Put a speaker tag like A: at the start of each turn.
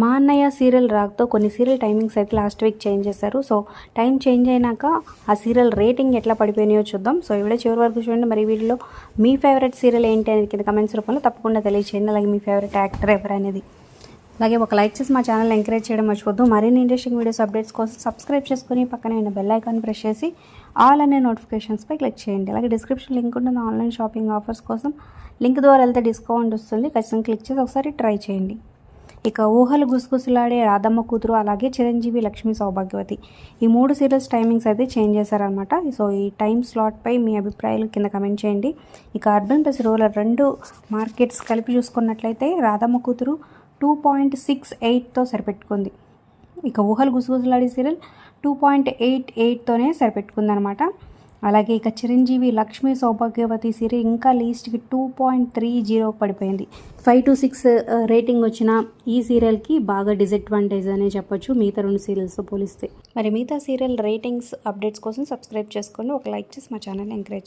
A: మా అన్నయ్య సీరియల్ రాకతో కొన్ని సీరియల్ టైమింగ్స్ అయితే లాస్ట్ వీక్ చేంజ్ చేశారు. సో టైం చేంజ్ అయినాక ఆ సీరియల్ రేటింగ్ ఎట్లా పడిపోయినాయో చూద్దాం. సో ఈ వీడియో చివరి వరకు చూడండి. మరి వీడియోలో మీ ఫేవరెట్ సీరియల్ ఏంటి అనేది కింద కమెంట్స్ రూపంలో తప్పకుండా తెలియచేయండి. అలాగే మీ ఫేవరెట్ యాక్టర్ ఎవరు అనేది. అలాగే ఒక లైక్ చేసి మా ఛానల్ ఎంకరేజ్ చేయడం మర్చిపోద్దు. మరిన్ని ఇంట్రెస్టింగ్ వీడియోస్ అప్డేట్స్ కోసం సబ్స్క్రైబ్ చేసుకుని పక్కనే ఉన్న బెల్ ఐకాన్ ప్రెస్ చేసి ఆల్ అనే నోటిఫికేషన్స్పై క్లిక్ చేయండి. అలాగే డిస్క్రిప్షన్ లింక్ ఉంటుంది ఆన్లైన్ షాపింగ్ ఆఫర్స్ కోసం. లింక్ ద్వారా వెళ్తే డిస్కౌంట్ వస్తుంది. ఖచ్చితంగా క్లిక్ చేసి ఒకసారి ట్రై చేయండి. ఇక ఊహలు గుసగుసలాడే రాధమ్మ కూతురు, అలాగే చిరంజీవి లక్ష్మీ సౌభాగ్యవతి, ఈ 3 సీరియల్స్ టైమింగ్స్ అయితే చేంజ్ చేశారనమాట. సో ఈ టైం స్లాట్పై మీ అభిప్రాయాలు కింద కమెంట్ చేయండి. ఇక అర్బన్ ప్లస్ రూరల్ 2 మార్కెట్స్ కలిపి చూసుకున్నట్లయితే రాధమ్మ కూతురు 2.68తో సరిపెట్టుకుంది. ఇక ఊహలు గుసగుసలాడే సీరియల్ 2.88తోనే సరిపెట్టుకుందనమాట. అలాగే ఇక చిరంజీవి లక్ష్మీ సౌభాగ్యవతి సీరియల్ ఇంకా లీస్ట్కి 2.30 పడిపోయింది. 5 to 6 రేటింగ్ వచ్చిన ఈ సీరియల్కి బాగా డిసడ్వాంటేజ్ అనే చెప్పొచ్చు మిగతా 2 సీరియల్స్తో పోలిస్తే. మరి మిగతా సీరియల్ రేటింగ్స్ అప్డేట్స్ కోసం సబ్స్క్రైబ్ చేసుకోండి. ఒక లైక్ చేసి మా ఛానల్ ఎంకరేజ్ చేయండి.